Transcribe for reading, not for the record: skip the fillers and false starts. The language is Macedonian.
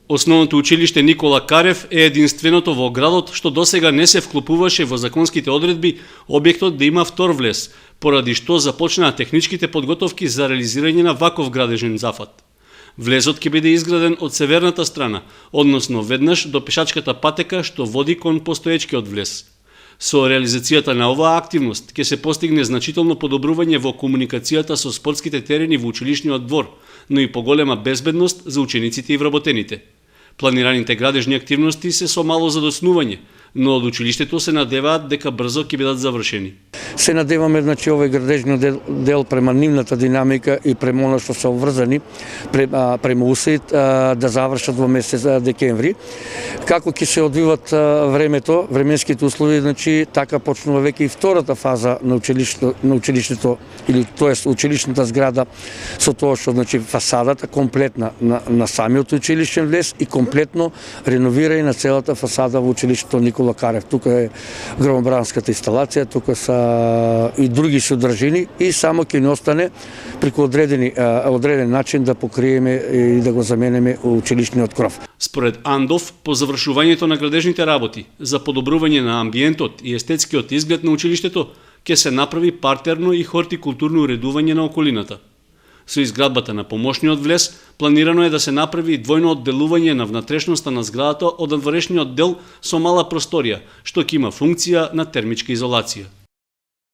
Основното училиште Никола Карев е единственото во градот што досега не се вклопуваше во законските одредби објектот да има втор влез, поради што започнаа техничките подготовки за реализирање на ваков градежен зафат. Влезот ќе биде изграден од северната страна, односно веднаш до пешачката патека што води кон постоечкиот влез. Со реализацијата на оваа активност ќе се постигне значително подобрување во комуникацијата со спортските терени во училишниот двор, но и поголема безбедност за учениците и вработените. Планираните градежни активности се со мало задоснување, но од училиштето се надеваат дека брзо ќе бидат завршени. Се надеваме, значи, овој градежни дел према нивната динамика и према оно што се обврзани према УСАИД да завршат во месец декември. Како ќе се одвиват временските услови, значи така почнува веќе и втората фаза на училиштето или тоест училишната зграда со тоа што значи фасадата комплетна на самиот училишен влез и комплетно реновирање на целата фасада во училиштето Никола Карев. Тука е громобранската инсталација, тука са и други содржини и само ќе ни остане преку одреден начин да покриеме и да го заменеме училишниот кров. Според Андов, по завршувањето на градежните работи за подобрување на амбиентот и естетскиот изглед на училиштето ќе се направи партерно и хортикултурно уредување на околината. Со изградбата на помошниот влез, планирано е да се направи двојно одделување на внатрешноста на зградата од надворешниот дел со мала просторија, што ќе има функција на термичка изолација.